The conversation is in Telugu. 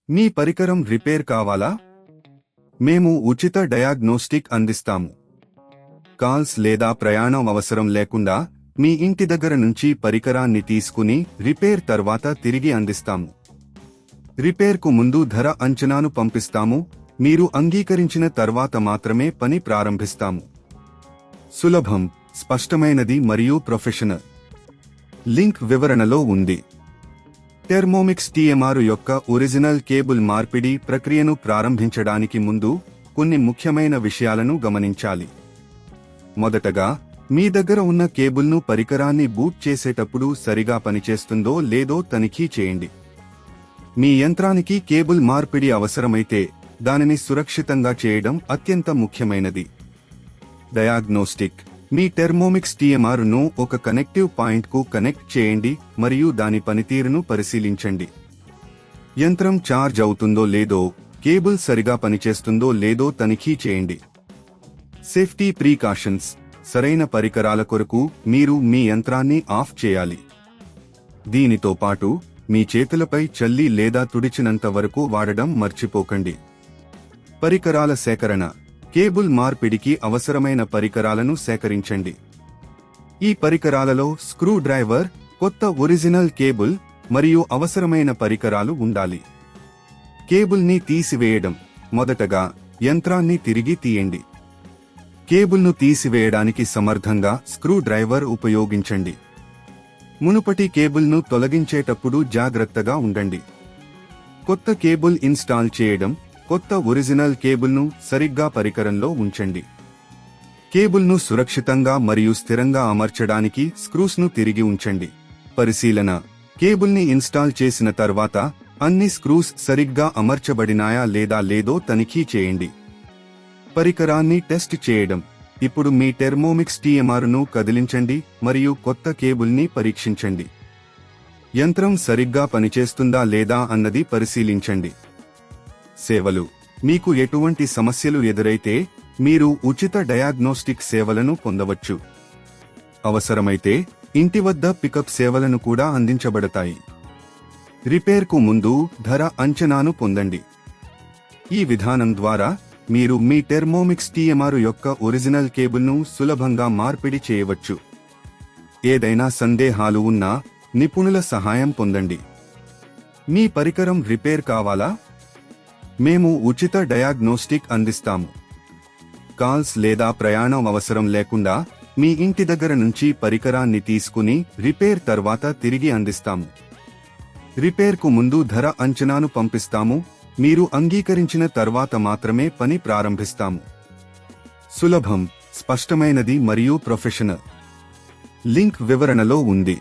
మీ పరికరం రిపేర్ కావాలా? మేము ఉచిత డయాగ్నోస్టిక్ అందిస్తాము. కాల్స్ లేదా ప్రయాణం అవసరం లేకుండా మీ ఇంటి దగ్గర నుంచి పరికరాన్ని తీసుకుని రిపేర్ తర్వాత తిరిగి అందిస్తాము. రిపేర్కు ముందు ధర అంచనాను పంపిస్తాము. మీరు అంగీకరించిన తర్వాత మాత్రమే పని ప్రారంభిస్తాము. సులభం, స్పష్టమైనది మరియు ప్రొఫెషనల్. లింక్ వివరణలో ఉంది. థెర్మోమిక్స్ టిఎంఆర్ యొక్క ఒరిజినల్ కేబుల్ మార్పిడి ప్రక్రియను ప్రారంభించడానికి ముందు కొన్ని ముఖ్యమైన విషయాలను గమనించాలి. మొదటగా, మీ దగ్గర ఉన్న కేబుల్ను పరికరాన్ని బూట్ చేసేటప్పుడు సరిగా పనిచేస్తుందో లేదో తనిఖీ చేయండి. మీ యంత్రానికి కేబుల్ మార్పిడి అవసరమైతే దానిని సురక్షితంగా చేయడం అత్యంత ముఖ్యమైనది. డయాగ్నోస్టిక్: మీ థెర్మోమిక్స్ టిఎంఆర్ను ఒక కనెక్టివ్ పాయింట్కు కనెక్ట్ చేయండి మరియు దాని పనితీరును పరిశీలించండి. యంత్రం ఛార్జ్ అవుతుందో లేదో, కేబుల్ సరిగా పనిచేస్తుందో లేదో తనిఖీ చేయండి. సేఫ్టీ ప్రికాషన్స్: సరైన పరికరాల కొరకు మీరు మీ యంత్రాన్ని ఆఫ్ చేయాలి. దీనితో పాటు మీ చేతులపై చల్లి లేదా తుడిచినంత వరకు వాడడం మర్చిపోకండి. పరికరాల సేకరణ: కేబుల్ మార్పిడికి అవసరమైన పరికరాలను సేకరించండి. ఈ పరికరాలలో స్క్రూ డ్రైవర్, కొత్త ఒరిజినల్ కేబుల్ మరియు అవసరమైన పరికరాలు ఉండాలి. కేబుల్ని తీసివేయడం: మొదటగా యంత్రాన్ని తిరిగి తీయండి. కేబుల్ను తీసివేయడానికి సమర్థంగా స్క్రూ డ్రైవర్ ఉపయోగించండి. మునుపటి కేబుల్ను తొలగించేటప్పుడు జాగ్రత్తగా ఉండండి. కొత్త కేబుల్ ఇన్స్టాల్ చేయడం: కొత్త ఒరిజినల్ కేబుల్ను సరిగ్గా పరికరంలో ఉంచండి. కేబుల్ను సురక్షితంగా మరియు స్థిరంగా అమర్చడానికి స్క్రూస్ను తిరిగి ఉంచండి. పరిశీలన: కేబుల్ని ఇన్స్టాల్ చేసిన తర్వాత అన్ని స్క్రూస్ సరిగ్గా అమర్చబడినాయా లేదా లేదో తనిఖీ చేయండి. పరికరాన్ని టెస్ట్ చేయడం: ఇప్పుడు మీ థెర్మోమిక్స్ టిఎంఆర్ను కదిలించండి మరియు కొత్త కేబుల్ని పరీక్షించండి. యంత్రం సరిగ్గా పనిచేస్తుందా లేదా అన్నది పరిశీలించండి. సేవలు: మీకు ఎటువంటి సమస్యలు ఎదురైతే మీరు ఉచిత డయాగ్నోస్టిక్ సేవలను పొందవచ్చు. అవసరమైతే ఇంటి వద్ద పికప్ సేవలను కూడా అందించబడతాయి. రిపేర్కు ముందు ధర అంచనాను పొందండి. ఈ విధానం ద్వారా మీరు మీ థెర్మోమిక్స్ టిఎంఆర్ యొక్క ఒరిజినల్ కేబుల్ను సులభంగా మార్పిడి చేయవచ్చు. ఏదైనా సందేహాలు ఉన్నా నిపుణుల సహాయం పొందండి. మీ పరికరం రిపేర్ కావాలా? మేము ఉచిత డయాగ్నోస్టిక్ అందిస్తాము. కాల్స్ లేదా ప్రయాణం అవసరం లేకుండా మీ ఇంటి దగ్గర నుంచి పరికరాన్ని తీసుకుని రిపేర్ తర్వాత తిరిగి అందిస్తాము. రిపేర్కు ముందు ధర అంచనాను పంపిస్తాము. మీరు అంగీకరించిన తర్వాత మాత్రమే పని ప్రారంభిస్తాము. సులభం, స్పష్టమైనది మరియు ప్రొఫెషనల్. లింక్ వివరణలో ఉంది.